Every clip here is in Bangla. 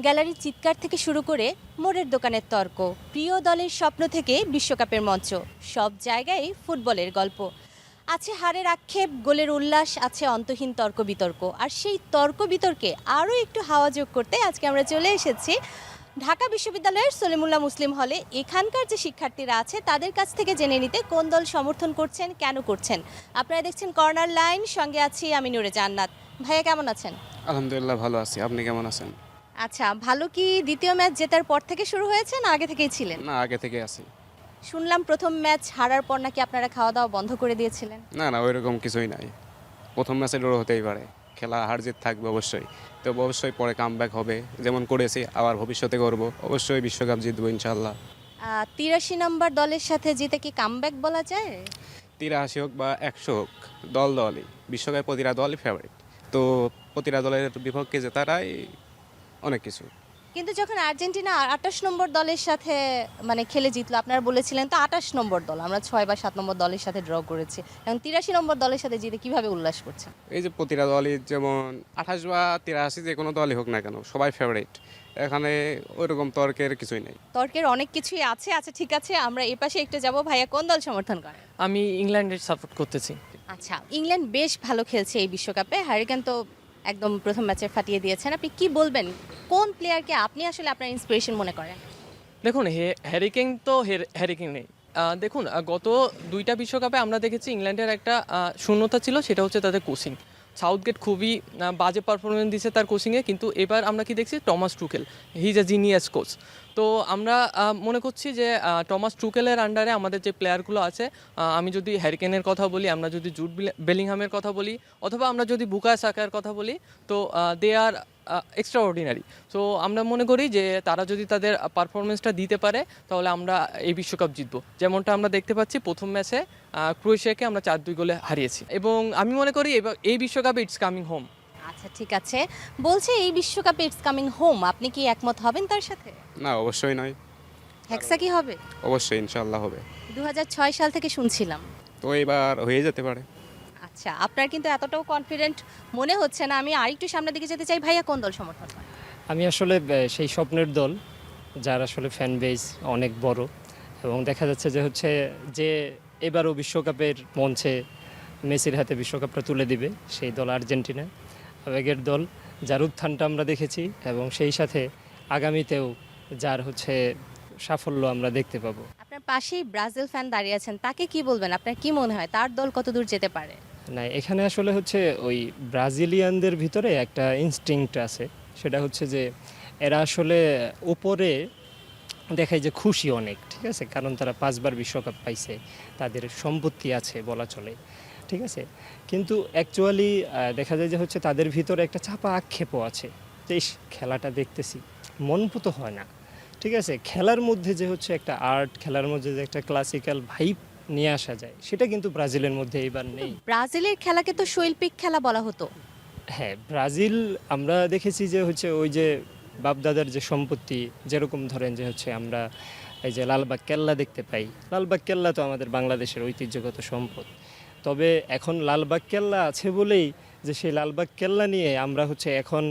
গ্যালারির চিৎকার থেকে শুরু করে মোড়ের দোকানের তর্ক, প্রিয় দলের স্বপ্ন থেকে বিশ্বকাপের মঞ্চ, সব জায়গায় ফুটবলের গল্প। আছে হারের আক্ষেপ, গোলের উল্লাস, আছে অন্তহীন তর্ক বিতর্ক। আর সেই তর্ক বিতর্কে আরও একটু হাওয়া যোগ করতে আজকে আমরা চলে এসেছি ঢাকা বিশ্ববিদ্যালয়ের সলিমুল্লাহ মুসলিম হলে। এখানকার যে শিক্ষার্থীরা আছে তাদের কাছ থেকে জেনে নিতে কোন দল সমর্থন করছেন, কেন করছেন। আপনারা দেখছেন কর্নার লাইন, সঙ্গে আছি আমি নূরে জান্নাত। ভাইয়া কেমন আছেন? আলহামদুলিল্লাহ ভালো আছি। আপনি কেমন আছেন? আচ্ছা, ভালো কি দ্বিতীয় ম্যাচ জেতার পর থেকে শুরু হয়েছে না আগে থেকেই ছিলেন? না, আগে থেকে আছি। শুনলাম প্রথম ম্যাচ হারার পর নাকি আপনারা খাওয়া দাওয়া বন্ধ করে দিয়েছিলেন। না, ওইরকম কিছুই নাই। প্রথম ম্যাচে ড্র হতেই পারে, খেলা হার জিত থাকবে অবশ্যই। তো অবশ্যই পরে কামব্যাক হবে, যেমন করেছি আবার ভবিষ্যতে করব। অবশ্যই বিশ্বকাপ জিতবো ইনশাল্লাহ। 83 নম্বর দলের সাথে জিতে কি কামব্যাক বলা যায়? 83 হোক বা 100 হোক, দলই বিশ্বকাপে প্রতিটা দলই ফেভারিট। তো প্রতিটা দলের বিপক্ষে জেতাটাই অনেক কিছু। কিন্তু যখন আর্জেন্টিনা 28 নম্বর দলের সাথে মানে খেলে জিতলো, আপনারা বলেছিলেন তো 28 নম্বর দল, আমরা 6 বা 7 নম্বর দলের সাথে ড্র করেছি, এখন 83 নম্বর দলের সাথে জিতে কিভাবে উল্লাস করছেন? এই যে প্রতিটা দলই যেমন 28 বা 83 যে কোনো দলই হোক না কেন, সবাই ফেভারিট। এখানে ওইরকম তর্কের কিছুই নেই। তর্কের অনেক কিছুই আছে। আচ্ছা ঠিক আছে, আমরা এ পাশে একটু যাব। ভাইয়া কোন দল সমর্থন করেন? আমি ইংল্যান্ডের সাপোর্ট করতেছি। আচ্ছা, ইংল্যান্ড বেশ ভালো খেলছে এই বিশ্বকাপে, হ্যারিকেন তো একদম প্রথম ম্যাচে ফাটিয়ে দিয়েছেন। আপনি কি বলবেন, কোন প্লেয়ারকে আপনি আসলে আপনার ইন্সপিরেশন মনে করেন? দেখুন, হ্যারিকেন তো হ্যারিকেন নেই। দেখুন, গত দুইটা বিশ্বকাপে আমরা দেখেছি ইংল্যান্ডের একটা শূন্যতা ছিল, সেটা হচ্ছে তাদের কোচিং। সাউথগেট খুবই বাজে পারফরমেন্স দিচ্ছে তার কোচিংয়ে, কিন্তু এবার আমরা কি দেখছি, Thomas Tuchel he is a genius coach. তো আমরা মনে করছি যে টমাস টুকেলের আন্ডারে আমাদের যে প্লেয়ারগুলো আছে, আমি যদি হ্যারিকেনের কথা বলি, আমরা যদি জুড বেলিংহামের কথা বলি, অথবা আমরা যদি বুকায় সাকার কথা বলি, তো দে আর এক্সট্রা অর্ডিনারি। সো আমরা মনে করি যে তারা যদি তাদের পারফরমেন্সটা দিতে পারে তাহলে আমরা এই বিশ্বকাপ জিতবো। যেমনটা আমরা দেখতে পাচ্ছি প্রথম ম্যাচে ক্রোয়েশিয়াকে আমরা 4-2 গোলে হারিয়েছি, এবং আমি মনে করি এবার এই বিশ্বকাপে ইটস কামিং হোম। আচ্ছা ঠিক আছে, বলছে এই বিশ্বকাপে ইটস কামিং হোম, আপনি কি একমত হবেন তার সাথে? না, অবশ্যই নয়। হেক্সা কি হবে? অবশ্যই ইনশাল্লাহ হবে। 2006 সাল থেকে শুনছিলাম। তো এবার হয়ে যেতে পারে। আচ্ছা, আপনার কিন্তু এতটাও কনফিডেন্ট মনে হচ্ছে না। আমি আরেকটু সামনের দিকে যেতে চাই। ভাইয়া কোন দল সমর্থন করেন? আমি আসলে সেই স্বপ্নের দল যার আসলে ফ্যান বেস অনেক বড়, এবং দেখা যাচ্ছে যে যে এবারও বিশ্বকাপের মঞ্চে মেসির হাতে বিশ্বকাপটা তুলে দিবে, সেই দল আর্জেন্টিনা। আবেগের দল, যার উত্থানটা আমরা দেখেছি, এবং সেই সাথে আগামীতেও যার সাফল্য আমরা দেখতে পাবো। আপনার পাশেই ব্রাজিল ফ্যান দাঁড়িয়ে আছেন, তাকে কি বলবেন? আপনার কি মনে হয় তার দল কতদূর যেতে পারে? না, এখানে আসলে ওই ব্রাজিলিয়ানদের ভিতরে একটা ইনস্টিংক্ট আছে, সেটা হচ্ছে যে এরা আসলে উপরে দেখায় যে খুশি অনেক, ঠিক আছে, কারণ তারা 5 বার বিশ্বকাপ পাইছে, তাদের সম্পত্তি আছে বলা চলে, ঠিক আছে। কিন্তু অ্যাকচুয়ালি দেখা যায় যে তাদের ভিতরে একটা চাপা আক্ষেপও আছে, যে ইস, খেলাটা দেখতেছি মনপুত হয় না, ঠিক আছে। খেলার মধ্যে যে একটা আর্ট, খেলার মধ্যে যে একটা ক্লাসিক্যাল ভাইব নিয়ে আসা যায়, সেটা কিন্তু ব্রাজিলের মধ্যে এবার নেই। ব্রাজিলের খেলাকে তো শৈল্পিক খেলা বলা হতো। হ্যাঁ, ব্রাজিল আমরা দেখেছি যে ওই যে বাপদাদার যে সম্পত্তি, যেরকম ধরেন যে আমরা এই যে লালবাগ কেল্লা দেখতে পাই, লালবাগ কেল্লা তো আমাদের বাংলাদেশের ঐতিহ্যগত সম্পদ। তবে এখন লালবাগ কেল্লা আছে বলেই যে সেই লালবাগ কেল্লা নিয়ে আমরা এখন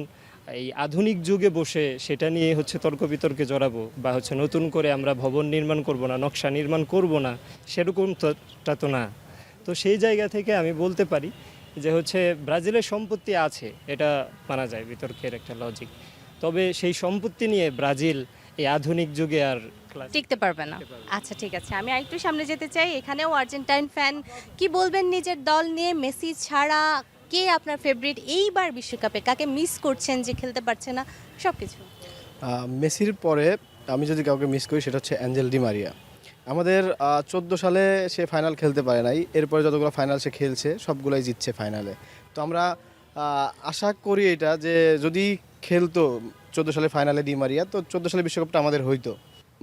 এই আধুনিক যুগে বসে সেটা নিয়ে তর্ক বিতর্কে জড়াবো, বা নতুন করে আমরা ভবন নির্মাণ করব না, নকশা নির্মাণ করব না, সেরকমটা তো না। তো সেই জায়গা থেকে আমি বলতে পারি যে ব্রাজিলের সম্পত্তি আছে, এটা মানা যায়, বিতর্কের একটা লজিক। তবে সেই সম্পত্তি নিয়ে ব্রাজিল এই আধুনিক যুগে আর টিকতে পারবে না। আচ্ছা ঠিক আছে, আমি আরেকটু সামনে যেতে চাই। এখানেও আর্জেন্টাইন ফ্যান, কি বলবেন নিজের দল নিয়ে? মেসি ছাড়া কে আপনার ফেভারিট এইবার বিশ্বকাপে? কাকে মিস করছেন যে খেলতে পারছে না? সব কিছু। মেসির পরে আমি যদি কাউকে মিস করি, সেটা হচ্ছে অ্যাঞ্জেল ডি মারিয়া। আমাদের 14 সালে সে ফাইনাল খেলতে পারে নাই, এরপরে যতগুলো ফাইনাল সে খেলছে সবগুলোই জিতছে ফাইনালে। তো আমরা আশা করি এটা, যে যদি খেলতো 14 সালে ফাইনালে ডি মারিয়া, তো 14 সালে বিশ্বকাপটা আমাদের হইতো।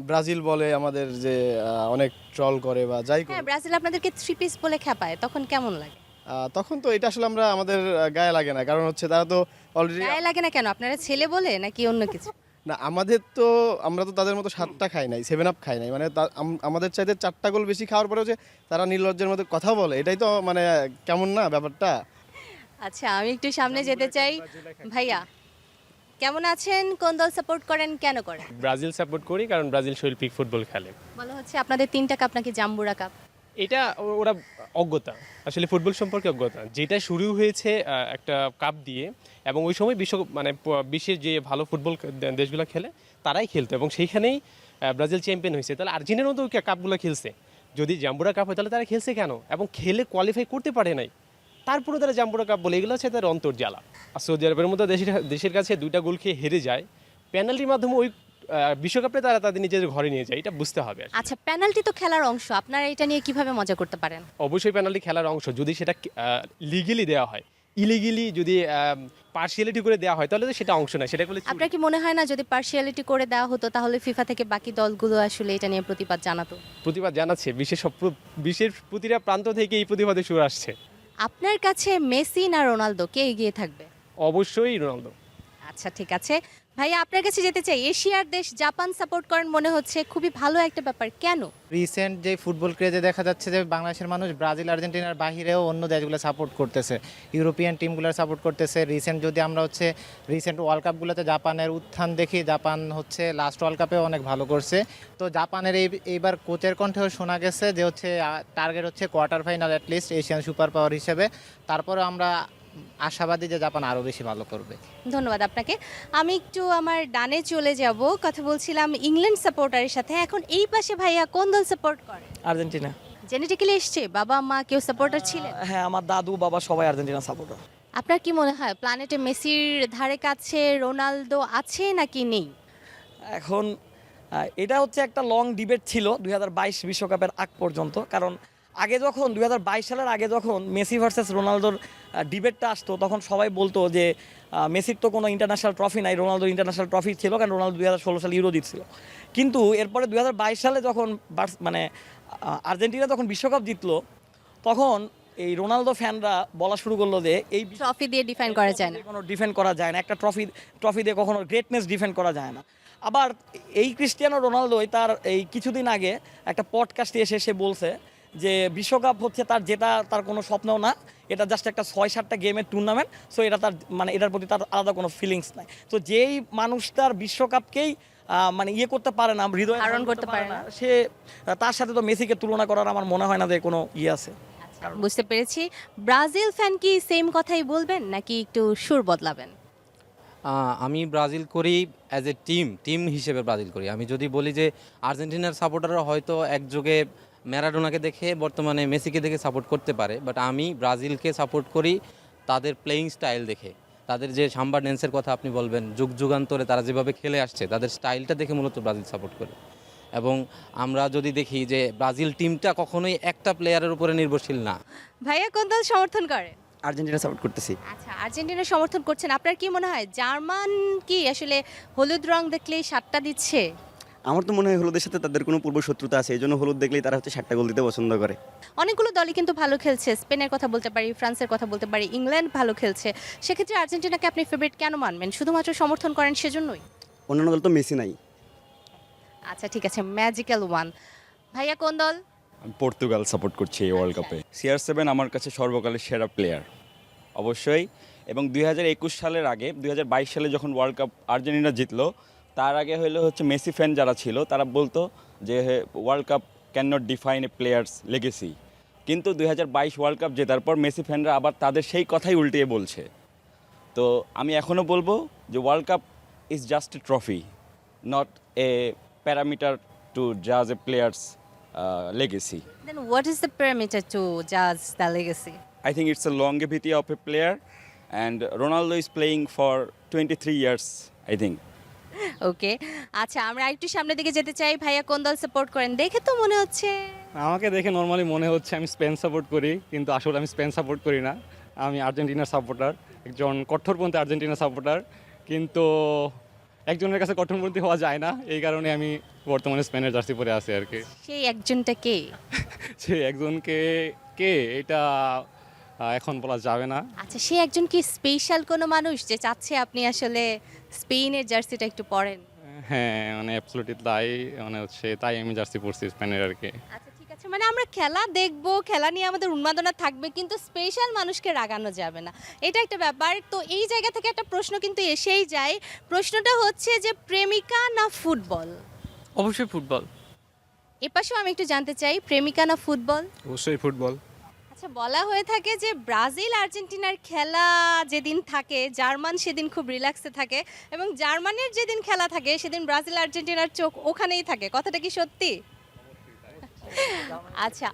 ব্রাজিল বলে আমাদের যে অনেক ট্রল করে বা যাই করে, হ্যাঁ, ব্রাজিল আপনাদেরকে 3 পিস বলে খেপায়, তখন কেমন লাগে? তখন তো এটা আসলে আমাদের গায়ে লাগে না, কারণ তারা তো অলরেডি। গায়ে লাগে না কেন? আপনারা ছেলে বলে নাকি অন্য কিছু? না, আমরা তো তাদের মতো 7টা খাই নাই, 7 আপ খাই নাই, মানে আমাদের চাইতে 4টা গোল বেশি খাওয়ার পরেও যে তারা নির্লজ্জের মধ্যে কথা বলে, এটাই তো মানে কেমন না ব্যাপারটা। আচ্ছা, আমি একটু সামনে যেতে চাই। ভাইয়া, কেমন আছেন? কোন দল সাপোর্ট করেন, কেন করেন? ব্রাজিল সাপোর্ট করি কারণ ব্রাজিল শৈল্পিক ফুটবল খেলে। বলা হচ্ছে আপনাদের 3টা কাপ নাকি জাম্বুরা কাপ। এটা ওরা অজ্ঞতা, আসলে ফুটবল সম্পর্কে অজ্ঞতা। যেটা শুরু হয়েছে একটা কাপ দিয়ে, এবং ওই সময় বিশ্বের যে ভালো ফুটবল দেশগুলো খেলে তারাই খেলতো, এবং সেইখানেই ব্রাজিল চ্যাম্পিয়ন হয়েছে। তাহলে আর্জেন্টিনাও তো ওই কাপগুলো খেলছে। যদি জাম্বুরা কাপ হয় তাহলে তারা খেলছে কেন, এবং খেলে কোয়ালিফাই করতে পারে নাই, তারপরে তারা জাম্বুরা কাপ বলে। এগুলো হচ্ছে তার অন্তর্জ্বালা। আর সৌদি আরবের মতো দেশের কাছে 2টা গোল খেয়ে হেরে যায়, পেনাল্টির মাধ্যমে ওই বিশ্বকাপে তারা তাদের নিজেদের ঘরে নিয়ে যায়। এটা বুঝতে হবে। আচ্ছা, পেনাল্টি তো খেলার অংশ, আপনারা এটা নিয়ে কিভাবে মজা করতে পারেন? অবশ্যই পেনাল্টি খেলার অংশ, যদি সেটা লিগেলি দেওয়া হয়। ইলিগেলি যদি পার্সিয়ালিটি করে দেওয়া হয় তাহলে তো সেটা অংশ না, সেটা করলে আপনার কি মনে হয় না যদি পার্সিয়ালিটি করে দেওয়া হতো তাহলে ফিফা থেকে বাকি দলগুলো আসলে এটা নিয়ে প্রতিবাদ জানাতো? প্রতিবাদ জানাচ্ছে। বিশ্বের প্রতিটা প্রান্ত থেকে এই প্রতিবাদের সুর আসছে। আপনার কাছে মেসি না রোনালদো, কে এগিয়ে থাকবে? অবশ্যই রোনালদো। আচ্ছা, ঠিক আছে ভাইয়া, আপনার কাছে যেতে চাই। এশিয়ার দেশ জাপান সাপোর্ট করেন মনে হচ্ছে, খুবই ভালো একটা ব্যাপার, কেন? রিসেন্ট যে ফুটবল ক্রেজে দেখা যাচ্ছে যে বাংলাদেশের মানুষ ব্রাজিল আর্জেন্টিনার বাহিরেও অন্য দেশগুলো সাপোর্ট করতেছে, ইউরোপিয়ান টিমগুলোর সাপোর্ট করতেছে। রিসেন্ট যদি আমরা রিসেন্ট ওয়ার্ল্ড কাপগুলোতে জাপানের উত্থান দেখি, জাপান লাস্ট ওয়ার্ল্ড কাপেও অনেক ভালো করছে। তো জাপানের এইবার কোচের কণ্ঠেও শোনা গেছে যে target quarter final at least Asian super power হিসেবে। তারপরে আমরা আশাবাদী যে জাপান আরও বেশি ভালো করবে। ধন্যবাদ আপনাকে। আমি একটু আমার ডানে চলে যাব, কথা বলছিলাম ইংল্যান্ড সাপোর্টারের সাথে। এখন এই পাশে ভাইয়া কোন দল সাপোর্ট করে? আর্জেন্টিনা। জেনেটিক্যালি এসছে, বাবা মা কেউ সাপোর্টার ছিলেন? হ্যাঁ, আমার দাদু বাবা সবাই আর্জেন্টিনা সাপোর্টার। আপনার কি মনে হয় প্ল্যানেটে মেসির ধারে কাছে রোনালদো আছে নাকি নেই? এখন এটা একটা লং ডিবেট ছিল 2022 বিশ্বকাপের আগ পর্যন্ত। কারণ আগে যখন 2022 সালের আগে যখন মেসি ভার্সেস রোনালদোর ডিবেটটা আসতো, তখন সবাই বলতো যে মেসির তো কোনো ইন্টারন্যাশনাল ট্রফি নাই, রোনালদোর ইন্টারন্যাশনাল ট্রফি ছিল, কারণ রোনালদো 2016 সালে ইউরো জিতছিল। কিন্তু এরপরে 2022 সালে যখন আর্জেন্টিনা যখন বিশ্বকাপ জিতলো, তখন এই রোনালদো ফ্যানরা বলা শুরু করলো যে এই ট্রফি দিয়ে ডিফাইন করা যায় না, কোনো ডিফেন্ড করা যায় না, একটা ট্রফি দিয়ে কখনো গ্রেটনেস ডিফেন্ড করা যায় না। আবার এই ক্রিস্টিয়ানো রোনালদোই তার এই কিছুদিন আগে একটা পডকাস্টে এসে সে বলছে যে বিশ্বকাপ তার কোনো স্বপ্নও না, এটা জাস্ট একটা 6-7টা গেমের টুর্নামেন্ট। সো এটা তার এটার প্রতি তার আলাদা কোনো ফিলিংস নাই। তো যেই মানুষ তার বিশ্বকাপকেই করতে পারে না, হৃদয় ধারণ করতে পারে না, সে তার সাথে তো মেসিকে তুলনা করার আমার মনে হয় না যে কোনো আছে। বুঝতে পেরেছি। ব্রাজিল ফ্যান কি সেম কথাই বলবেন নাকি একটু সুর বদলাবেন? আমি ব্রাজিল করি অ্যাজ এ টিম হিসেবে ব্রাজিল করি। আমি যদি বলি যে আর্জেন্টিনার সাপোর্টাররা হয়তো একযোগে ম্যারাডোনাকে দেখে বর্তমানে মেসিকে দেখে সাপোর্ট করতে পারে, বাট আমি ব্রাজিলকে সাপোর্ট করি তাদের প্লেয়িং স্টাইল দেখে। তাদের যে সাম্বা ড্যান্সের কথা আপনি বলবেন, যুগান্তরে তারা যেভাবে খেলে আসছে, তাদের স্টাইলটা দেখে মূলত ব্রাজিল সাপোর্ট করি। এবং আমরা যদি দেখি যে ব্রাজিল টিমটা কখনোই একটা প্লেয়ারের উপরে নির্ভরশীল না। ভাইয়া কোন দল সমর্থন করে? আর্জেন্টিনা সাপোর্ট করতেছি। আচ্ছা, আর্জেন্টিনা সমর্থন করছেন। আপনার কি মনে হয় জার্মান কি আসলে হলুদ রং দেখলেই 7টা দিচ্ছে? আমার তো মনে হয় হলুদের সাথে তাদের কোনো পূর্ব শত্রুতা আছে, এই জন্য হলুদ দেখলেই তারা 7টা গোল দিতে পছন্দ করে। অনেকগুলো দলই কিন্তু ভালো খেলছে, স্পেনের কথা বলতে পারি, ফ্রান্সের কথা বলতে পারি, ইংল্যান্ড ভালো খেলছে। সেক্ষেত্রে আর্জেন্টিনাকে আপনি ফেভারিট কেন মানবেন? শুধুমাত্র সমর্থন করেন সেজন্যই? অন্যান্য দল তো মেসি নাই। আচ্ছা, ঠিক আছে, ম্যাজিক্যাল ওয়ান। ভাইয়া কোন দল? আমি পর্তুগাল সাপোর্ট করছি এই ওয়ার্ল্ড কাপে। CR7 আমার কাছে সর্বকালের সেরা প্লেয়ার অবশ্যই। এবং 2021 সালের আগে 2022 সালে যখন ওয়ার্ল্ড কাপ আর্জেন্টিনা জিতলো, তার আগে মেসি ফ্যান যারা ছিল তারা বলতো যে world cup can not define a players legacy. কিন্তু 2022 ওয়ার্ল্ড কাপ জেতার পর মেসি ফ্যানরা আবার তাদের সেই কথাই উল্টিয়ে বলছে। তো আমি এখনও বলবো যে world cup is just a trophy, not a parameter to জাজ a players legacy. Then what is the parameter to judge the legacy? I think it's a longevity of a player, and Ronaldo is playing for 23 years, I think. ওকে, আচ্ছা, আমরা একটু সামনের দিকে যেতে চাই। ভাইয়া কোন দল সাপোর্ট করেন? দেখে তো মনে হচ্ছে। আমাকে দেখে নর্মালি মনে হচ্ছে আমি স্পেন সাপোর্ট করি, কিন্তু আসলে আমি স্পেন সাপোর্ট করি না। আমি আর্জেন্টিনার সাপোর্টার, একজন কঠোরপন্থী আর্জেন্টিনা সাপোর্টার। কিন্তু একজনের কাছে কঠোরপন্থী হওয়া যায় না, এই কারণে আমি বর্তমানে স্পেনের জার্সি পরে আছি আর কি। সেই একজনটা কে? সেই একজনকে কে এটা এখন বলা যাবে না। আচ্ছা, সেই একজন কি স্পেশাল কোনো মানুষ যে চাচ্ছে আপনি আসলে স্পেনের জার্সিটা একটু পরেন? হ্যাঁ, অ্যাবসলিউটলি তাই, তাই আমি জার্সি পরছি স্পেনের আর কি। আচ্ছা, ঠিক আছে, মানে আমরা খেলা দেখব, খেলা নিয়ে আমাদের উন্মাদনা থাকবে, কিন্তু স্পেশাল মানুষকে রাগানো যাবে না, এটা একটা ব্যাপার। তো এই জায়গা থেকে একটা প্রশ্ন কিন্তু এসেই যায়। প্রশ্নটা হচ্ছে যে প্রেমিকা না ফুটবল? অবশ্যই ফুটবল। এপাশেও আমি একটু জানতে চাই, প্রেমিকা না ফুটবল? অবশ্যই ফুটবল। আচ্ছা, বলা হয়ে থাকে যে ব্রাজিল আর্জেন্টিনার খেলা যেদিন থাকে জার্মান সেদিন খুব রিল্যাক্সে থাকে, এবং জার্মানির যেদিন খেলা থাকে সেদিন ব্রাজিল আর্জেন্টিনার চোখ ওখানেই থাকে, কথাটা কি সত্যি? আচ্ছা,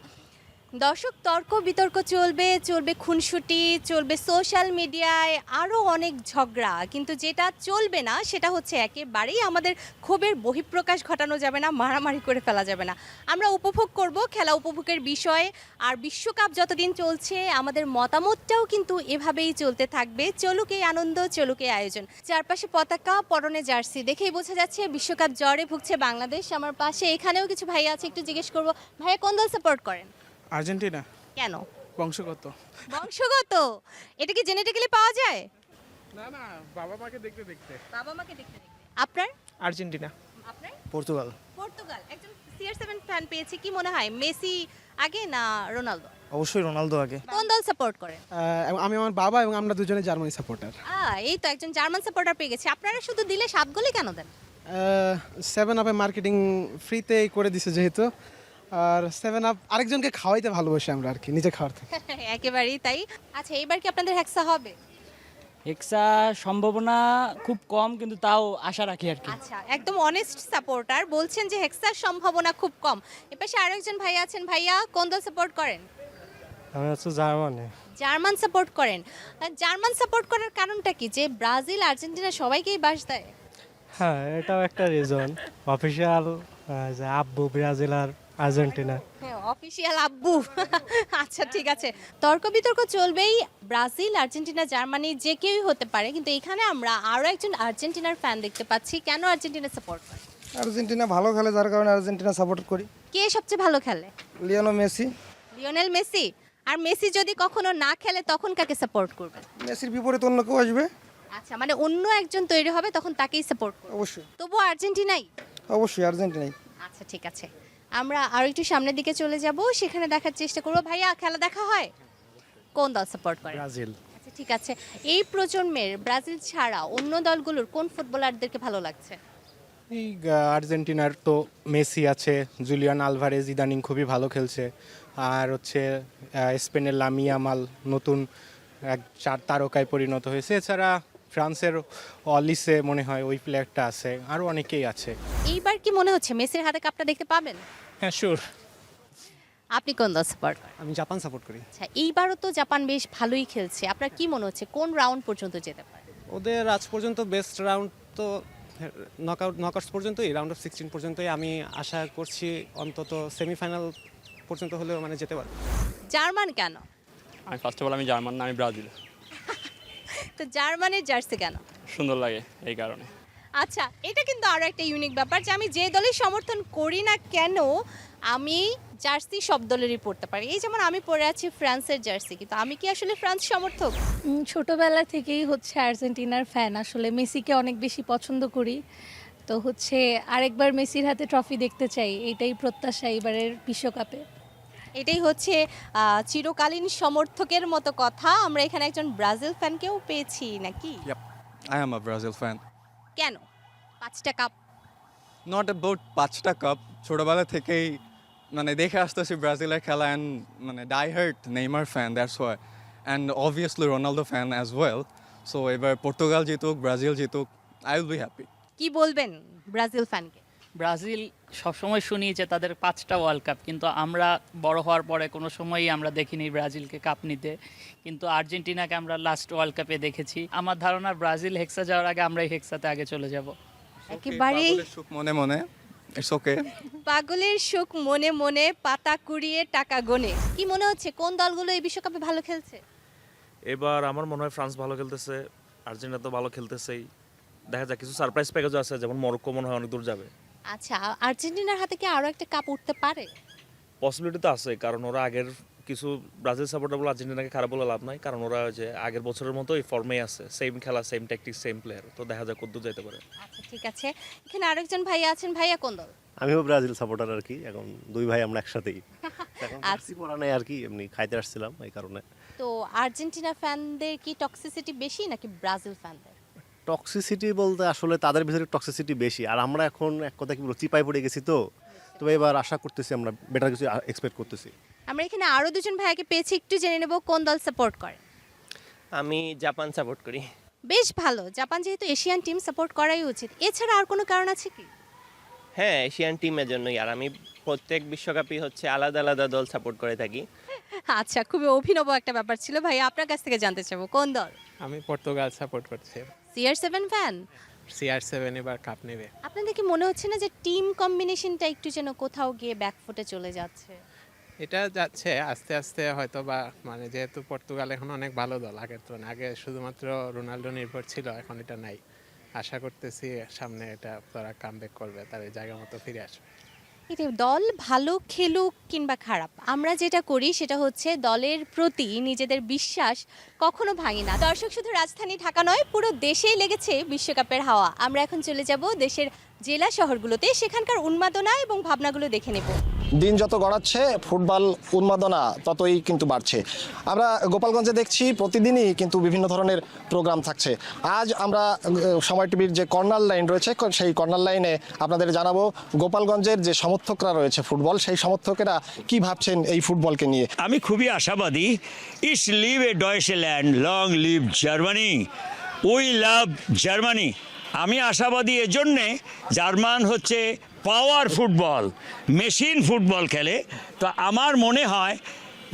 দর্শক, তর্ক বিতর্ক চলবে, চলবে খুনসুটি, চলবে সোশ্যাল মিডিয়ায় আরও অনেক ঝগড়া, কিন্তু যেটা চলবে না সেটা হচ্ছে একেবারেই আমাদের ক্ষোভের বহিঃপ্রকাশ ঘটানো যাবে না, মারামারি করে ফেলা যাবে না। আমরা উপভোগ করব খেলা, উপভোগের বিষয়। আর বিশ্বকাপ যতদিন চলছে আমাদের মতামতটাও কিন্তু এভাবেই চলতে থাকবে। চলুক এই আনন্দ, চলুক এই আয়োজন। চারপাশে পতাকা, পরনে জার্সি, দেখেই বোঝা যাচ্ছে বিশ্বকাপ জ্বরে ভুগছে বাংলাদেশ। আমার পাশে এখানেও কিছু ভাইয়া আছে, একটু জিজ্ঞেস করবো, ভাইয়া কোন দল সাপোর্ট করেন? আর্জেন্টিনা। কেন? বংশগত। বংশগত? এটা কি জেনেটিক্যালি পাওয়া যায়? না না, বাবা মাকে দেখতে দেখতে। বাবা মাকে দেখতে দেখতে। আপনার? আর্জেন্টিনা। আপনার? পর্তুগাল। পর্তুগাল। একজন CR7 ফ্যান পেয়েছি, কি মনে হয় মেসি আগে না রোনালদো? অবশ্যই রোনালদো আগে। কোন দল সাপোর্ট করেন? আমি আমার বাবা এবং আমরা দুজনে জার্মানি সাপোর্টার। এই তো একজন জার্মান সাপোর্টার পেয়ে গেছে। আপনারা শুধু দিলে 7 গোলই কেন দেন? 7 আপে মার্কেটিং ফ্রিতেই করে দিছে যেহেতু, আর 7 আপ আরেকজনকে খাওয়াইতে ভালোবাসি আমরা আর কি, নিজে খাওয়ার থেকে। একেবারেই তাই। আচ্ছা, এবার কি আপনাদের হেক্সা হবে? এক্সা সম্ভাবনা খুব কম, কিন্তু তাও আশা রাখি আর কি। আচ্ছা, একদম অনেস্ট সাপোর্টার বলছেন যে হেক্সার সম্ভাবনা খুব কম। এপাশে আরেকজন ভাইয়া আছেন, ভাইয়া কোন দল সাপোর্ট করেন? আমি হচ্ছে জার্মানি। জার্মান সাপোর্ট করেন। জার্মান সাপোর্ট করার কারণটা কি, যে ব্রাজিল আর্জেন্টিনা সবাইকেই বাস দেয়? হ্যাঁ, এটাও একটা রিজন। অফিসিয়াল যে আব্বু ব্রাজিল আর আর্জেন্টিনা। হ্যাঁ, অফিসিয়াল আব্বু। আচ্ছা, ঠিক আছে। তর্ক বিতর্ক চলবেই, ব্রাজিল আর্জেন্টিনা জার্মানি যে কেউই হতে পারে, কিন্তু এখানে আমরা আরও একজন আর্জেন্টিনার ফ্যান দেখতে পাচ্ছি। কেন আর্জেন্টিনা সাপোর্ট করে? আর্জেন্টিনা ভালো খেলে, যার কারণে আর্জেন্টিনা সাপোর্ট করি। কে সবচেয়ে ভালো খেলে? Lionel Messi. Lionel Messi. আর মেসি যদি কখনো না খেলে তখন কাকে সাপোর্ট করবে? মেসির বিপরীতে অন্য কেউ আসবে। আচ্ছা, মানে অন্য একজন তৈরি হবে, তখন তাকেই সাপোর্ট করবে। অবশ্যই। তবু আর্জেন্টিনাই? অবশ্যই আর্জেন্টিনাই। আচ্ছা, ঠিক আছে। আমরা আরো একটু সামনের দিকে চলে যাব, সেখানে দেখার চেষ্টা করবো। ভাইয়া, খেলা দেখা হয়? কোন দল সাপোর্ট করে? ব্রাজিল। আচ্ছা, ঠিক আছে। এই প্রজন্মের ব্রাজিল ছাড়া অন্য দলগুলোর কোন ফুটবলারদেরকে ভালো লাগছে? এই আর্জেন্টিনার তো মেসি আছে, জুলিয়ান আলভারেজ ইদানিং খুবই ভালো খেলছে, আর হচ্ছে স্পেনের লামি ইয়ামাল নতুন এক 4 তারকায় পরিণত হয়েছে। এছাড়া ফ্রান্সের অলিসে মনে হয় ওই প্লেয়ারটা আছে, আরও অনেকেই আছে। এইবার কি মনে হচ্ছে মেসির হাতে কাপটা দেখতে পাবেন? হ্যাঁ, শিওর। আপনি কোন দল সাপোর্ট করেন? আমি জাপান সাপোর্ট করি। আচ্ছা, এইবারও তো জাপান বেশ ভালোই খেলছে, আপনার কি মনে হচ্ছে কোন রাউন্ড পর্যন্ত যেতে পারে? ওদের আজ পর্যন্ত বেস্ট রাউন্ড তো নকআউটস পর্যন্তই, রাউন্ড অফ 16 পর্যন্তই। আমি আশা করছি অন্তত সেমিফাইনাল পর্যন্ত হলেও মানে যেতে পারবে। জার্মান কেন? আমি ফার্স্ট অফ অল আমি জার্মান না, আমি ব্রাজিল। তো জার্মানির জার্সি কেন? সুন্দর লাগে এই কারণে। আচ্ছা, এটা কিন্তু আরো একটা ইউনিক ব্যাপার যে আমি যে দলের সমর্থন করি না কেন, আমি জার্সি সব দলেরই পরতে পারি। এই যেমন আমি পরে আছি ফ্রান্সের জার্সি, কিন্তু আমি কি আসলে ফ্রান্স সমর্থক? ছোটবেলা থেকেই হচ্ছে আর্জেন্টিনার ফ্যান, আসলে মেসিকে অনেক বেশি পছন্দ করি। তো হচ্ছে আরেকবার মেসির হাতে ট্রফি দেখতে চাই, এটাই প্রত্যাশা এবারের বিশ্বকাপে। এটাই হচ্ছে চিরকালীন সমর্থকের মতো কথা। আমরা এখানে একজন ব্রাজিল ফ্যানকেও পেয়েছি নাকি? I am a Brazil fan. কেন? 5টা কাপ? নট অ্যাবাউট 5টা কাপ, ছোটবেলা থেকেই মানে দেখে আসতেছি ব্রাজিলের খেলা, অ্যান্ড মানে die hard Neymar fan, that's why, and obviously Ronaldo fan as well. So এবার পর্তুগাল জিতুক, ব্রাজিল জিতুক, আই উইল বি হ্যাপি। কি বলবেন ব্রাজিল ফ্যানকে? ব্রাজিল সবসময় শুনি যে তাদের 5টা ওয়ার্ল্ড কাপ, কিন্তু আমরা বড় হওয়ার পরে কোনো সময়ই আমরা দেখিনি ব্রাজিলকে কাপ নিতে, কিন্তু আর্জেন্টিনাকে আমরা লাস্ট ওয়ার্ল্ড কাপে দেখেছি। আমার ধারণা ব্রাজিল হেক্সা যাওয়ার আগে আমরাই হেক্সাতে আগে চলে যাব। একেবারেই সুখ মনে মনে, ইটস ওকে। পাগলের সুখ মনে মনে, পাতা কুড়িয়ে টাকা গনে। কি মনে হচ্ছে কোন দলগুলো এই বিশ্বকাপে ভালো খেলছে? এবার আমার মনে হয় ফ্রান্স ভালো খেলতেছে, আর্জেন্টিনা তো ভালো খেলতেছেই। দেখা যাক, কিছু সারপ্রাইজ প্যাকেজও আছে, যেমন মরক্কো মনে হয় অনেক দূর যাবে। আচ্ছা, আর্জেন্টিনার হাতে কি আরো একটা কাপ উঠতে পারে? পসিবিলিটি তো আছে, কারণ ওরা আগের কিছু ব্রাজিল সাপোর্টার বলে আর্জেন্টিনাকে খারাপ বলে লাভ নাই, কারণ ওরা যে আগের বছরের মতোই ফর্মেই আছে, সেম খেলা, সেম ট্যাকটিক্স, সেম প্লেয়ার। তো দেখা যাক কতদূর যেতে পারে। আচ্ছা ঠিক আছে, এখানে আরেকজন ভাইয়া আছেন। ভাইয়া কোন দল? আমিও ব্রাজিল সাপোর্টার আর কি, এখন দুই ভাই আমরা একসাথেই। এখন আচ্ছা। বেশি পড়া নেই আর কি, এমনি খাইতে আসছিলাম এই কারণে। তো আর্জেন্টিনা ফ্যানদের কি টক্সিসিটি বেশি নাকি ব্রাজিল ফ্যানদের? টক্সিসিটি বলতে আসলে তাদের ভিতরে টক্সিসিটি বেশি, আর আমরা এখন এক কথা কি বলবো, চিপায় পড়ে গেছি। তো তবে এবার আশা করতেছি আমরা বেটার কিছু এক্সপেক্ট করতেছি। আমরা এখানে আরো দুজন ভাইয়াকে পেয়েছি, একটু জেনে নেব কোন দল সাপোর্ট করে। আমি জাপান সাপোর্ট করি। বেশ ভালো, জাপান যেহেতু এশিয়ান টিম সাপোর্ট করাই উচিত। এছাড়া আর কোনো কারণ আছে কি? হ্যাঁ, এশিয়ান টিমের জন্যই। আর আমি প্রত্যেক বিশ্বকাপই হচ্ছে আলাদা আলাদা দল সাপোর্ট করে থাকি। আচ্ছা, খুবই অভিনব একটা ব্যাপার ছিল। ভাই আপনার কাছ থেকে জানতে চাবো কোন দল? আমি পর্তুগাল সাপোর্ট করছি। CR7 fan? CR7 এবার কাপ নেবে। আপনাদের কি মনে হচ্ছে না যে টিম কম্বিনেশনটা একটু যেন কোথাও গিয়ে ব্যাকফুটে চলে যাচ্ছে? এটা যাচ্ছে আস্তে আস্তে হয়তো বা, মানে যেহেতু পর্তুগাল এখন অনেক ভালো দল আগের তুলনায়। আগে শুধুমাত্র রোনাল্ডো নির্ভর ছিল, এখন এটা নাই। আশা করতেছি সামনে এটা তারা কামব্যাক করবে, তার জায়গা মতো ফিরে আসবে। এটা দল ভালো খেলুক কিংবা খারাপ, আমরা যেটা করি সেটা হচ্ছে দলের প্রতি নিজেদের বিশ্বাস কখনো ভাঙি না। দর্শক, শুধু রাজধানী ঢাকা নয়, পুরো দেশেই লেগেছে বিশ্বকাপের হাওয়া। আমরা এখন চলে যাব দেশের জেলা শহরগুলোতে, সেখানকার উন্মাদনা এবং ভাবনাগুলো দেখে নেব। দিন যত গড়াচ্ছে ফুটবল উন্মাদনা ততই কিন্তু বাড়ছে। আমরা গোপালগঞ্জে দেখছি প্রতিদিনই কিন্তু বিভিন্ন ধরনের প্রোগ্রাম থাকছে। আজ আমরা সময় টিভির যে কর্নার লাইন রয়েছে, সেই কর্নার লাইনে আপনাদের জানাবো গোপালগঞ্জের যে সমর্থকরা রয়েছে ফুটবল, সেই সমর্থকেরা কি ভাবছেন এই ফুটবলকে নিয়ে। আমি খুবই আশাবাদী। ইস লিভ এ Deutschland, long live Germany, we love Germany. আমি আশাবাদী এজন্যে, জার্মান হচ্ছে পাওয়ার ফুটবল, মেশিন ফুটবল খেলে। তো আমার মনে হয়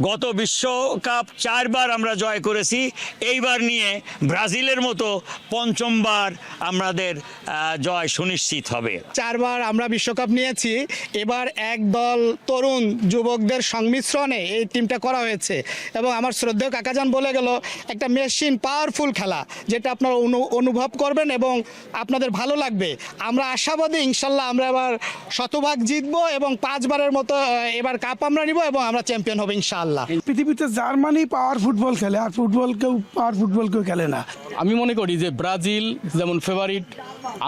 গত বিশ্বকাপ 4 বার আমরা জয় করেছি, এইবার নিয়ে ব্রাজিলের মতো 5বার আমাদের জয় সুনিশ্চিত হবে। 4 বার আমরা বিশ্বকাপ নিয়েছি, এবার একদল তরুণ যুবকদের সংমিশ্রণে এই টিমটা করা হয়েছে। এবং আমার শ্রদ্ধেয় কাকাজান বলে গেল, একটা মেশিন পাওয়ারফুল খেলা, যেটা আপনারা অনুভব করবেন এবং আপনাদের ভালো লাগবে। আমরা আশাবাদী ইনশাল্লাহ আমরা এবার শতভাগ জিতবো এবং 5 বারের মতো এবার কাপ আমরা নিব এবং আমরা চ্যাম্পিয়ন হব ইনশাল্লাহ। পৃথিবীতে জার্মানি পাওয়ার ফুটবল খেলে, আর পাওয়ার ফুটবল কেউ খেলে না। আমি মনে করি যে ব্রাজিল যেমন ফেভারিট,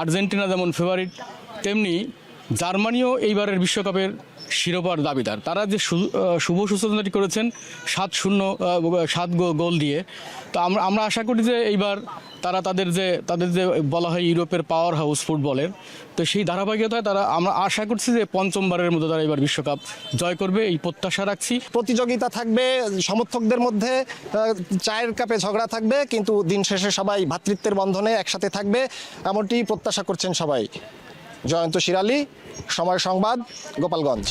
আর্জেন্টিনা যেমন ফেভারিট, তেমনি জার্মানিও এইবারের বিশ্বকাপের শিরোপার দাবিদার। তারা যে শুভ সূচনাটি করেছেন 7 গোল দিয়ে, তো আমরা আশা করি যে এইবার তারা তাদের যে বলা হয় ইউরোপের পাওয়ার হাউস ফুটবলের, তো সেই ধারাবাহিকতায় আমরা আশা করছি যে 5মবারের মতো তারা এবার বিশ্বকাপ জয় করবে, এই প্রত্যাশা রাখছি। প্রতিযোগিতা থাকবে, সমর্থকদের মধ্যে চায়ের কাপে ঝগড়া থাকবে, কিন্তু দিন শেষে সবাই ভ্রাতৃত্বের বন্ধনে একসাথে থাকবে, এমনটি প্রত্যাশা করছেন সবাই। জয়ন্ত শিরালি, সময় সংবাদ, গোপালগঞ্জ।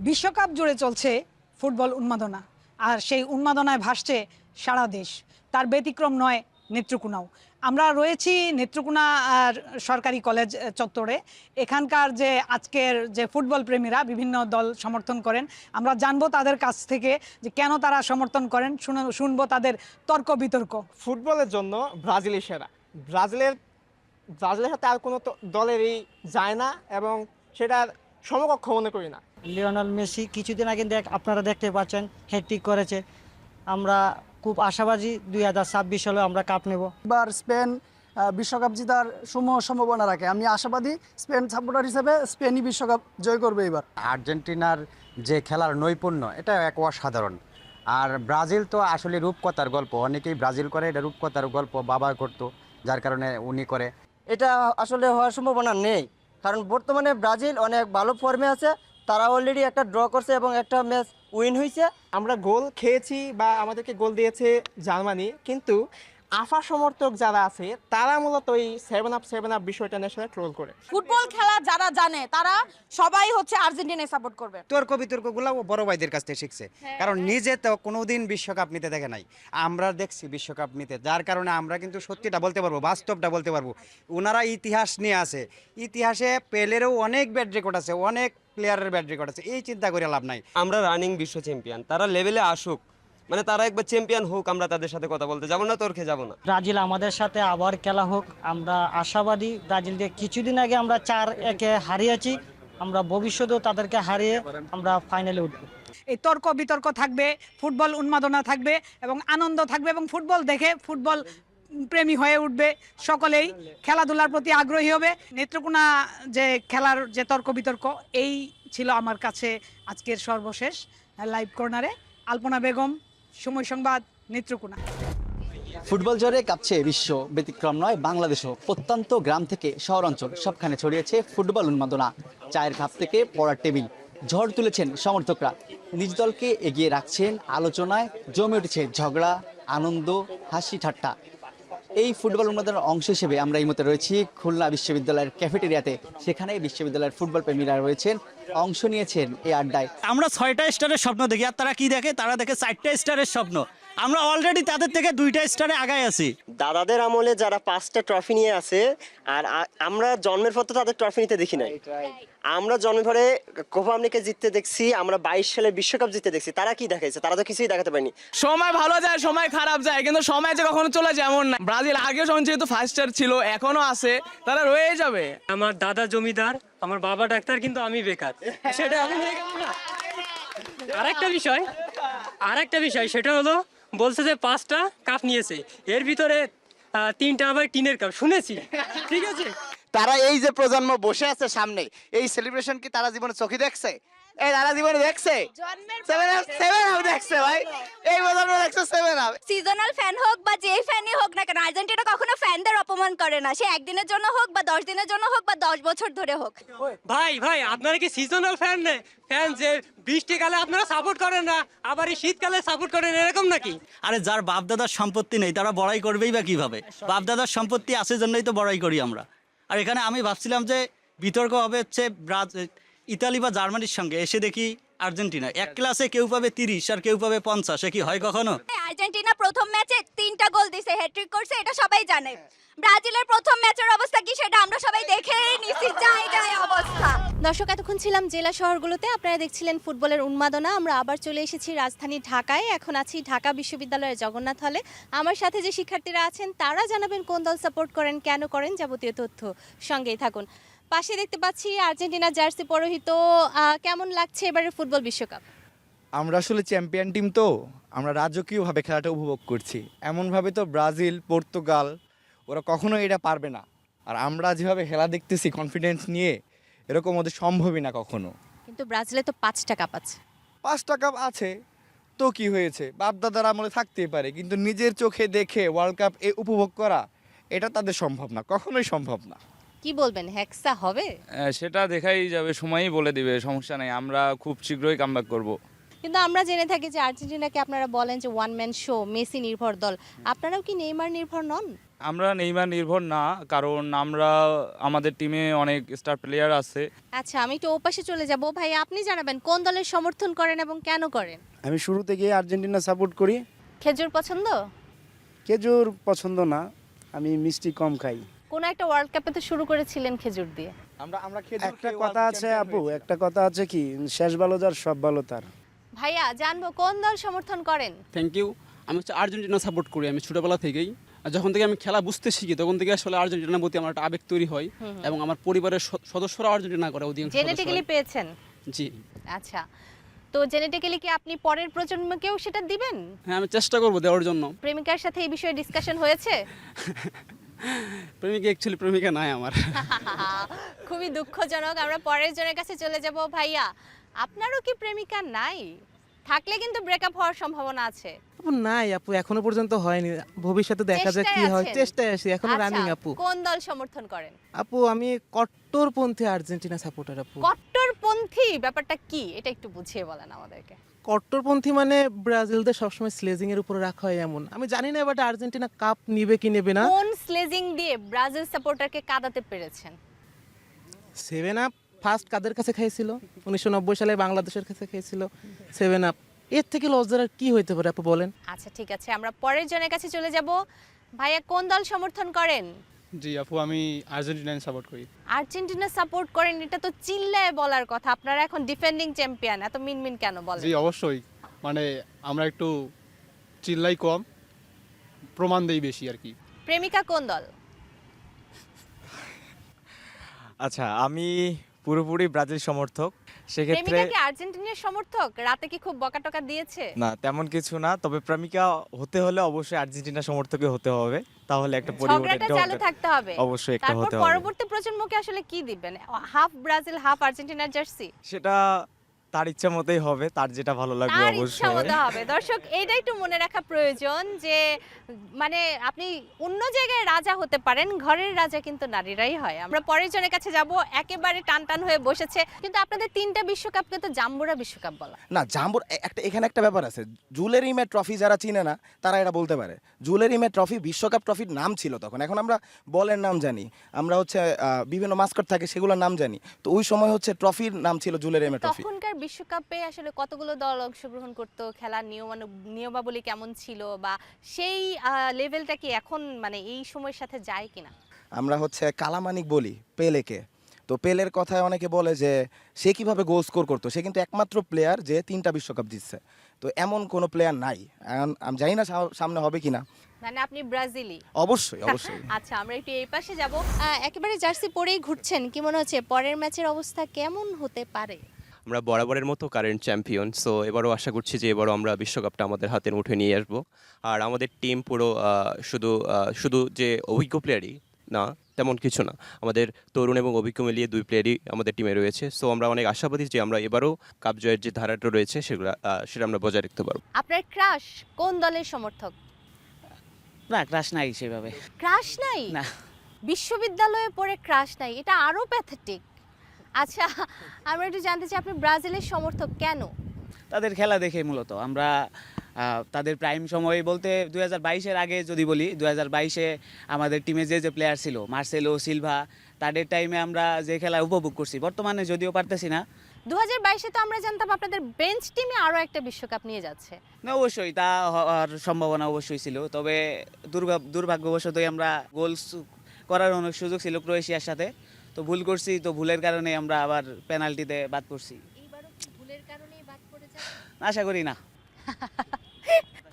বিশ্বকাপ জুড়ে চলছে ফুটবল উন্মাদনা, আর সেই উন্মাদনায় ভাসছে সারা দেশ। তার ব্যতিক্রম নয় নেত্রকোনাও। আমরা রয়েছি নেত্রকোনা সরকারি কলেজ চত্বরে। এখানকার যে আজকের যে ফুটবল প্রেমীরা বিভিন্ন দল সমর্থন করেন, আমরা জানবো তাদের কাছ থেকে যে কেন তারা সমর্থন করেন, শুনবো তাদের তর্ক বিতর্ক। ফুটবলের জন্য ব্রাজিলই সেরা। ব্রাজিলের সাথে আর কোনো দলেরই যায় না এবং সেটার সমকক্ষ মনে করি না। লিওনেল মেসি কিছুদিন আগে আপনারা দেখতে পাচ্ছেন হ্যাটট্রিক করেছে। আমরা খুব আশাবাদী 2026 সালে আমরা কাপ নেব। এবার স্পেন বিশ্বকাপ জেতার সম্ভাবনা রাখে। আমি আশাবাদী স্পেন সাপোর্টার হিসেবে স্পেনই বিশ্বকাপ জয় করবে এবার। আর্জেন্টিনার যে খেলার নৈপুণ্য, এটা এক অসাধারণ। আর ব্রাজিল তো আসলে রূপকথার গল্প, অনেকেই ব্রাজিল করে, এটা রূপকথার গল্প বাবা করতো, যার কারণে উনি করে। এটা আসলে হওয়ার সম্ভাবনা নেই, কারণ বর্তমানে ব্রাজিল অনেক ভালো ফর্মে আছে। তারা অলরেডি একটা ড্র করছে এবং একটা ম্যাচ উইন হয়েছে। আমরা গোল খেয়েছি বা আমাদেরকে গোল দিয়েছে জার্মানি, কিন্তু আফা সমর্থক যারা আছে তারা মূলত এই 7 আপ বিষয়টা নিয়ে ট্রোল করে। ফুটবল খেলা যারা জানে তারা সবাই হচ্ছে আর্জেন্টিনায় সাপোর্ট করবে। তর্ক বিতর্কগুলো বড় ভাইদের কাছ থেকে শিখছে, কারণ নিজে তো কোনোদিন বিশ্বকাপ নিতে দেখে নাই, আমরা দেখছি বিশ্বকাপ নিতে, যার কারণে আমরা কিন্তু সত্যিটা বলতে পারবো, বাস্তবটা বলতে পারবো। ওনারা ইতিহাস নিয়ে আছে, ইতিহাসে পেলেরও অনেক ব্যাড রেকর্ড আছে, অনেক প্লেয়ারের ব্যাড রেকর্ড আছে, এই চিন্তা করে লাভ নাই। আমরা রানিং বিশ্ব চ্যাম্পিয়ন, তারা লেভেলে আসুক, মানে তারা একবার চ্যাম্পিয়ন হোক, আমরা তাদের সাথে কথা বলতে যাবো না, তর্কে যাবো না। ব্রাজিল আমাদের সাথে আবার খেলা হোক, আমরা আশাবাদী। ব্রাজিলকে কিছুদিন আগে আমরা 4-1 হারিয়েছি, আমরা ভবিষ্যতেও তাদেরকে হারিয়ে আমরা ফাইনালে উঠব। এই তর্ক বিতর্ক থাকবে, ফুটবল উন্মাদনা থাকবে এবং আনন্দ থাকবে এবং ফুটবল দেখে ফুটবল প্রেমী হয়ে উঠবে, সকলেই খেলাধুলার প্রতি আগ্রহী হবে। নেত্রকোনা যে খেলার যে তর্ক বিতর্ক, এই ছিল আমার কাছে আজকের সর্বশেষ লাইভ কর্নারে। আলপনা বেগম, সময় সংবাদ, নেত্রকোনা। ফুটবল জ্বরে কাঁপছে বিশ্ব, ব্যতিক্রম নয় বাংলাদেশও। প্রত্যন্ত গ্রাম থেকে শহরাঞ্চল সবখানে ছড়িয়েছে ফুটবল উন্মাদনা। চায়ের কাপ থেকে পড়ার টেবিল, ঝড় তুলেছেন সমর্থকরা, নিজ দলকে এগিয়ে রাখছেন, আলোচনায় জমে উঠেছে ঝগড়া, আনন্দ, হাসি ঠাট্টা। এই ফুটবল উন্মাদনার অংশ হিসেবে আমরা এই মুহূর্তে রয়েছি খুলনা বিশ্ববিদ্যালয়ের ক্যাফেটেরিয়াতে। সেখানে বিশ্ববিদ্যালয়ের ফুটবল প্রেমীরা রয়েছেন, অংশ নিয়েছেন এই আড্ডায়। আমরা 6টা স্টারের স্বপ্ন দেখি, আর তারা কি দেখে? তারা দেখে 4টা স্টারের স্বপ্ন। আমরা অলরেডি তাদের থেকে 2টা স্টারে আগায় আছি। দাদাদের আমলে যারা 5টা ট্রফি নিয়ে আছে, আর আমরা জন্মের পর তো তাদের ট্রফি নিতে দেখি নাই। আমরা জন্মের পরে কোপা আমেরিকা জিততে দেখছি, আমরা 22 সালে বিশ্বকাপ জিততে দেখছি। তারা কি দেখাইছে? তারা তো কিছুই দেখাতে পারেনি। সময় ভালো যায়, সময় খারাপ যায়, কিন্তু সময় যে কখনো চলে যায় এমন না। ব্রাজিল আগেও যখন যেহেতু ফার্স্ট স্টার ছিল, এখনো আছে, তারা রয়ে যাবে। আমার দাদা জমিদার, আমার বাবা ডাক্তার, কিন্তু আমি বেকার, সেটা আমি হয়ে গেল না। আরেকটা বিষয় সেটা হলো বলছে যে 5টা কাপ নিয়েছে, এর ভিতরে 3টা আবার টিনের কাপ শুনেছি। ঠিক আছে, তারা এই যে প্রজন্ম বসে আছে সামনে, এই সেলিব্রেশন কি তারা জীবনে চোখে দেখছে? এই তারা জীবনে দেখছে? 7 আপ দেখছে ভাই, এই প্রজন্ম দেখছে 7 আপ। সিজনাল ফ্যান হোক বা যে ফ্যানই হোক না কেন, আর্জেন্টিনা কখনো ফ্যানদের অপমান করে না। সে একদিনের জন্য হোক বা 10 দিনের জন্য হোক বা 10 বছর ধরে হোক। ভাই আপনারা কি সিজনাল ফ্যান যে বৃষ্টিকালে আপনারা সাপোর্ট করেন না, আবার এই শীতকালে সাপোর্ট করেন, এরকম নাকি? আরে যার বাপদাদার সম্পত্তি নেই তারা বড়াই করবেই বা কিভাবে? বাপদাদার সম্পত্তি আছে জন্যই তো বড়াই করি আমরা। আর এখানে আমি ভাবছিলাম যে বিতর্ক হবে হচ্ছে ইতালি বা জার্মানির সঙ্গে, এসে দেখি আর্জেন্টিনা। এক ক্লাসে কেউ পাবে 30 আর কেউ পাবে 50, সে কি হয় কখনো? আর্জেন্টিনা প্রথম ম্যাচে 3টা গোল দিছে, হ্যাট্রিক করছে, এটা সবাই জানে। ব্রাজিলের প্রথম ম্যাচের অবস্থা কি সেটা আমরা সবাই দেখেই নিছি, জায়গায় অবস্থা। দর্শক, এতক্ষণ ছিলাম জেলা শহরগুলোতে, আপনারা দেখছিলেন ফুটবলের উন্মাদনা। আমরা আবার চলে এসেছি রাজধানী ঢাকায়। এখন আছি ঢাকা বিশ্ববিদ্যালয়ের জগন্নাথ হলে। আমার সাথে যে শিক্ষার্থীরা আছেন তারা জানাবেন কোন দল সাপোর্ট করেন, কেন করেন, যাবতীয় তথ্য। সঙ্গেই থাকুন। পাশে দেখতে পাচ্ছি আর্জেন্টিনা জার্সি পরিহিত। কেমন লাগছে এবারের ফুটবল বিশ্বকাপ? আমরা আসলে চ্যাম্পিয়ন টিম, তো আমরা রাজকীয়ভাবে খেলাটা উপভোগ করছি। এমনভাবে তো ব্রাজিল, পর্তুগাল ওরা কখনো এটা পারবে না। আর আমরা যেভাবে খেলা দেখতেছি কনফিডেন্স নিয়ে, এরকম ওদের সম্ভবই না কখনো। কিন্তু ব্রাজিলে তো 5টা কাপ আছে। 5টা কাপ আছে তো কি হয়েছে? বাপদাদার আমলে থাকতেই পারে, কিন্তু নিজের চোখে দেখে ওয়ার্ল্ড কাপ উপভোগ করা এটা তাদের সম্ভব না, কখনোই সম্ভব না। কি বলবেন, হেক্সা হবে? সেটা দেখাই যাবে, সময়ই বলে দিবে, সমস্যা নেই, আমরা খুব শীঘ্রই কামব্যাক করব। কিন্তু আমরা জেনে থাকি যে আর্জেন্টিনাকে আপনারা বলেন যে ওয়ান ম্যান শো, মেসি নির্ভর দল। আপনারাও কি নেইমার নির্ভর নন? আমরা নেইমার নির্ভর না, কারণ আমরা আমাদের টিমে অনেক স্টার প্লেয়ার আছে। আচ্ছা, আমি একটু ওপাশে চলে যাব। ভাই, আপনি জানাবেন কোন দলের সমর্থন করেন এবং কেন করেন? আমি শুরু থেকে আর্জেন্টিনা সাপোর্ট করি। খেজুর পছন্দ? খেজুর পছন্দ না, আমি মিষ্টি কম খাই। কোন একটা ওয়ার্ল্ড কাপে তো শুরু করেছিলেন খেজুর দিয়ে। একটা কথা আছে আপু, একটা কথা আছে কি, শেষ ভালো যার সব ভালো তার। ভাইয়া, জানবো কোন দল সমর্থন করেন? Thank you. আমি হচ্ছে আর্জেন্টিনা সাপোর্ট করি। আমি ছোটোবেলা থেকেই, যখন থেকে আমি খেলা বুঝতে শিখি তখন থেকে আসলে আর্জেন্টিনার প্রতি আমার একটা আবেগ তৈরি হয়, এবং আমার পরিবারের সদস্যরা আর্জেন্টিনা করে অধিকাংশ। জেনেটিক্যালি পেয়েছেন? জি। আচ্ছা, তো জেনেটিক্যালি কি আপনি পরের প্রজন্মকেও সেটা দিবেন? হ্যাঁ, আমি চেষ্টা করবো দেওয়ার জন্য। প্রেমিকার সাথে এই বিষয়ে ডিসকাশন হয়েছে? প্রেমিকা অ্যাকচুয়ালি প্রেমিকা নাই আমার। খুবই দুঃখজনক। আমরা পরের জনের কাছে চলে যাব। ভাইয়া, আপনারও কি প্রেমিকা নাই? থাকলে কিন্তু ব্রেকআপ হওয়ার সম্ভাবনা আছে। আপু নাই আপু, এখনো পর্যন্ত হয়নি, ভবিষ্যতে দেখা যাক কি হয়, চেষ্টায় আছি, এখনো রানিং। আপু কোন দল সমর্থন করেন? আপু আমি কট্টরপন্থী আর্জেন্টিনা সাপোর্টার। আপু কট্টরপন্থী ব্যাপারটা কি, এটা একটু বুঝিয়ে বলেন আমাদেরকে। কট্টরপন্থী মানে ব্রাজিলদের সবসময় স্লেজিং এর উপর রাখা হয় এমন। আমি জানি না এবার আর্জেন্টিনা কাপ নিবে কি নেবে না। কোন স্লেজিং দিয়ে ব্রাজিল সাপোর্টারকে কাঁদাতে পেরেছেন? 7 আপ ফার্স্ট কাদের কাছে খেয়েছিল? 1990 সালে বাংলাদেশের কাছে খেয়েছিল 7 আপ। এর থেকে লজ্জার আর কি হইতে পারে আপু, বলেন? আচ্ছা, ঠিক আছে, আমরা পরের জনের কাছে চলে যাব। ভাইয়া, কোন দল সমর্থন করেন? জি আপু, আমি আর্জেন্টিনা সাপোর্ট করি। আর্জেন্টিনা সাপোর্ট করেন, এটা তো চিল্লায় বলার কথা। আপনারা এখন ডিফেন্ডিং চ্যাম্পিয়ন, এত মিনমিন কেন বলেন? জি অবশ্যই, মানে আমরা একটু চিল্লাই কম, প্রমাণ দেই বেশি আর কি। প্রেমিকা কোন দল? আচ্ছা, আমি পুরোপুরি ব্রাজিল সমর্থক। সেক্ষেত্রে প্রেমিকা কি আর্জেন্টিনার সমর্থক? রাতে কি খুব বকাটকা দিয়েছে? না, তেমন কিছু না, তবে প্রেমিকা হতে হলে অবশ্যই আর্জেন্টিনা সমর্থকই হতে হবে, তাহলে একটা ঝগড়াটা চালু পরিবর্তন থাকতে হবে। অবশ্যই একটা তারপর হতে হবে। পরবর্তী প্রজন্মকে আসলে কি দিবেন? হাফ ব্রাজিল হাফ আর্জেন্টিনার জার্সি? সেটা তার ইচ্ছা মতোই হবে, তার যেটা ভালো লাগবে তার ইচ্ছা অবশ্যই। মতো হবে। দর্শক, এইটা একটু মনে রাখা প্রয়োজন যে মানে আপনি অন্য জায়গায় রাজা হতে পারেন, ঘরের রাজা কিন্তু নারীরাই হয়। আমরা পরের জনের কাছে যাব, একেবারে টান হয়ে বসেছে, কিন্তু আপনাদের 3টা বিশ্বকাপকে তো জাম্বুরা বিশ্বকাপ বলা। না, জাম্বুর এখানে একটা ব্যাপার আছে। জুয়েলারি ট্রফি যারা চিনে না তারা এটা বলতে পারে। জুয়েলারি ট্রফি বিশ্বকাপ ট্রফির নাম ছিল তখন, এখন আমরা বলের নাম জানি, আমরা হচ্ছে বিভিন্ন মাস্কট থাকে সেগুলোর নাম জানি। তো ওই সময় হচ্ছে ট্রফির নাম ছিল জুয়েলারি ট্রফি। তখনকার বিশ্বকাপে আসলে কতগুলো দল অংশগ্রহণ করতো, খেলার নিয়মাবলী কেমন ছিল, বা সেই লেভেলটা কি এখন মানে এই সময়ের সাথে যায় কিনা? আমরা হচ্ছে কালামানিক বলি পেলেকে। তো পেলের কথায় অনেকে বলে যে সে কিভাবে গোল স্কোর করতো, সে কিন্তু একমাত্র প্লেয়ার যে 3টা বিশ্বকাপ জিতছে। তো এমন কোনো প্লেয়ার নাই, আমি জানি না সামনে হবে কিনা। মানে আপনি ব্রাজিলি? অবশ্যই অবশ্যই। আচ্ছা, আমরা একটু এই পাশে যাব। একেবারে জার্সি পরেই ঘুরছেন, কি মনে হচ্ছে পরের ম্যাচের অবস্থা কেমন হতে পারে? আমরা বরাবরের মতো কারেন্ট চ্যাম্পিয়ন, সো এবারও আশা করছি যে এবারও আমরা বিশ্বকাপটা আমাদের হাতের মুঠে নিয়ে আসবো। আর আমাদের টিম পুরো শুধু যে অভিজ্ঞ প্লেয়ারই না, তেমন কিছু না, আমাদের তরুণ এবং অভিজ্ঞ মিলিয়ে 2 প্লেয়ারই আমাদের টিমে রয়েছে। সো আমরা অনেক আশাবাদী যে আমরা এবারও কাপ জয়ের যে ধারাটা রয়েছে সেটা আমরা বজায় রাখতে পারবো। আপনার ক্রাশ কোন দলের সমর্থক? না, ক্রাশ নাই সেভাবে। ক্রাশ নাই? না। বিশ্ববিদ্যালয়ে পড়ে ক্রাশ নাই, এটা আরো প্যাথেটিক। আচ্ছা, আমরা একটু জানতে চাই আপনি ব্রাজিলের সমর্থক কেন? তাদের খেলা দেখে মূলত আমরা তাদের প্রাইম সময় বলতে 2022-এর আগে যদি বলি, 2022-এ আমাদের টিমে যে প্লেয়ার ছিল মার্সেলো, সিলভা, তাদের টাইমে আমরা যে খেলা উপভোগ করছি, বর্তমানে যদিও পারতেছি না। 2022-এ তো আমরা জানতাম আপনাদের বেঞ্চ টিমে আরো একটা বিশ্বকাপ নিয়ে যাচ্ছে। না, অবশ্যই তা হওয়ার সম্ভাবনা অবশ্যই ছিল, তবে দুর্ভাগ্যবশতই আমরা গোল করার অনেক সুযোগ ছিল ক্রোয়েশিয়ার সাথে, তো ভুল করছি, তো ভুলের কারণে আমরা আবার পেনাল্টিতে বাদ পড়ছি। এইবারও কি ভুলের কারণেই বাদ পড়ে যাবে? আশা করি না।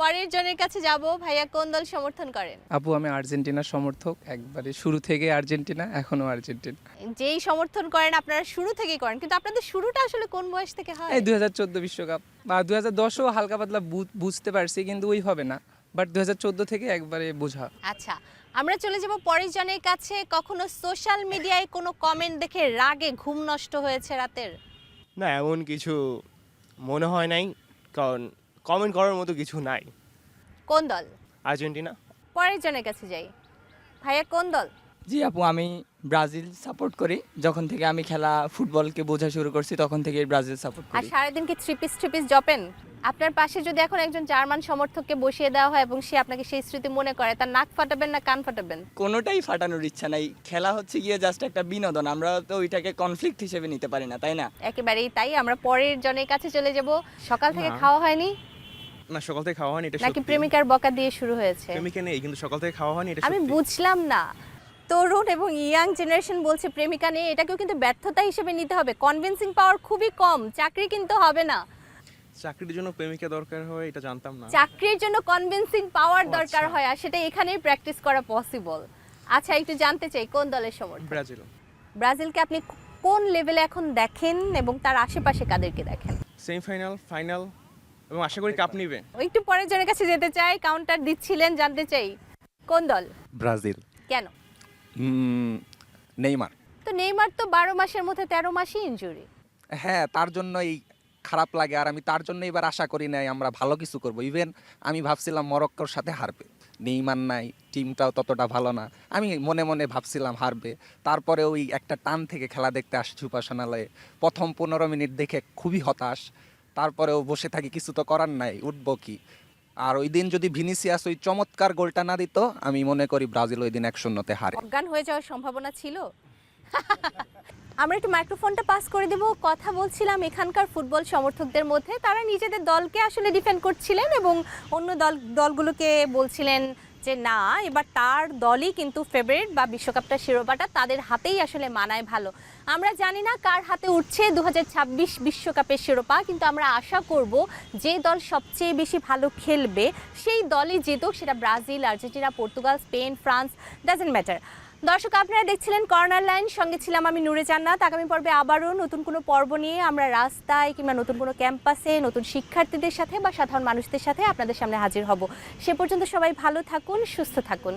পরের জনের কাছে যাব। ভাইয়া কোন দল সমর্থন করেন? আপু, আমি আর্জেন্টিনার সমর্থক, একবারে শুরু থেকে আর্জেন্টিনা, এখনো আর্জেন্টিনা। যেই সমর্থন করেন আপনারা শুরু থেকেই করেন, কিন্তু আপনাদের শুরুটা আসলে কোন বয়স থেকে হয়? এই 2014 বিশ্বকাপ বা 2010ও হালকা পাতলা বুঝতে পারছি, কিন্তু ওইভাবে না, বাট 2014 থেকে একবারে বোঝা। আচ্ছা, আমরা চলে যাব পরের জনের কাছে। কখনো সোশ্যাল মিডিয়ায় কোনো কমেন্ট দেখে রাগে ঘুম নষ্ট হয়েছে রাতের? না, এমন কিছু মনে হয় নাই, কারণ কমেন্ট করার মতো কিছু নাই। কোন দল? আর্জেন্টিনা। পরের জনের কাছে যাই। ভাইয়া কোন দল? জি আপু, আমি ব্রাজিল সাপোর্ট করি। যখন থেকে আমি খেলা ফুটবলকে বোঝা শুরু করছি তখন থেকে ব্রাজিল সাপোর্ট আর করি। সারাদিন কি থ্রি পিস জপেন? আপনার পাশে যদি এখন একজন জার্মান সমর্থককে বসিয়ে দেওয়া হয় এবং সে আপনাকে সেই স্মৃতি মনে করে, তার নাক ফাটাবেন না কান ফাটাবেন? কোনোটাই ফাটানোর ইচ্ছা নাই। খেলা হচ্ছে গিয়ে জাস্ট একটা বিনোদন, আমরা তো ওইটাকে কনফ্লিক্ট হিসেবে নিতে পারি না, তাই না? একেবারেই তাই। আমরা পরের জনের কাছে চলে যাব। সকাল থেকে খাওয়া হয়নি? না, সকাল থেকে খাওয়া হয়নি, এটা নাকি প্রেমিকার বকা দিয়ে শুরু হয়েছে? প্রেমিকা নেই, কিন্তু সকাল থেকে খাওয়া হয়নি, এটা আমি বুঝলাম না। তরুণ এবং ইয়াং জেনারেশন বলছে প্রেমিকা নেই, এটাকেও কিন্তু ব্যর্থতা হিসেবে নিতে হবে। কনভিন্সিং পাওয়ার খুবই কম, চাকরি কিন্তু হবে না। চাকরির জন্য প্রেমিকা দরকার হয়, এটা জানতাম না। চাকরির জন্য কনভিন্সিং পাওয়ার দরকার হয়, আর সেটা এখানেই প্র্যাকটিস করা পসিবল। আচ্ছা, একটু জানতে চাই কোন দলের সমর্থক? ব্রাজিল। ব্রাজিলকে আপনি কোন লেভেলে এখন দেখেন এবং তার আশেপাশে কাদেরকে দেখেন? সেমিফাইনাল, ফাইনাল, এবং আশা করি কাপ নিবে। একটু পরের জনের কাছে যেতে চাই। কাউন্টার দিচ্ছিলেন, জানতে চাই কোন দল? ব্রাজিল। কেন? নেইমার। তো নেইমার তো 12 মাসের মধ্যে 13 মাসই ইনজুরি। হ্যাঁ, তার জন্যই খারাপ লাগে, আর আমি তার জন্য এবার আশা করি নাই আমরা ভালো কিছু করব। ইভেন আমি ভাবছিলাম মরক্কোর সাথে হারবে, নেইমার নাই, টিমটাও ততটা ভালো না, আমি মনে মনে ভাবছিলাম হারবে। তারপরে ওই একটা টান থেকে খেলা দেখতে আসছি উপাসনালয়ে, প্রথম 15 মিনিট দেখে খুবই হতাশ। তারপরেও বসে থাকি, কিছু তো করার নাই, উঠবো কি। আর ওই দিন যদি ভিনিসিয়াস ওই চমৎকার গোলটা না দিত, আমি মনে করি ব্রাজিল ওই দিন 1-0-তে হারে। অজ্ঞান হয়ে যাওয়ার সম্ভাবনা ছিল। আমরা একটু মাইক্রোফোনটা পাস করে দেব। কথা বলছিলাম এখানকার ফুটবল সমর্থকদের মধ্যে, তারা নিজেদের দলকে আসলে ডিফেন্ড করছিলেন এবং অন্য দলগুলোকে বলছিলেন যে না, এবার তার দলই কিন্তু ফেভারিট, বা বিশ্বকাপটা শিরোপাটা তাদের হাতেই আসলে মানায় ভালো। আমরা জানি না কার হাতে উঠছে 2026 বিশ্বকাপের শিরোপা, কিন্তু আমরা আশা করব যে দল সবচেয়ে বেশি ভালো খেলবে সেই দলই জিতুক, সেটা Brazil, Argentina, Portugal, Spain, France, doesn't matter. দর্শক, আপনারা দেখছিলেন কর্নার লাইন, সঙ্গে ছিলাম আমি নূরে জান্নাত। আগামী পর্বে আবারও নতুন কোনো পর্ব নিয়ে আমরা রাস্তায় কিংবা নতুন কোনো ক্যাম্পাসে নতুন শিক্ষার্থীদের সাথে বা সাধারণ মানুষদের সাথে আপনাদের সামনে হাজির হব। সে পর্যন্ত সবাই ভালো থাকুন, সুস্থ থাকুন।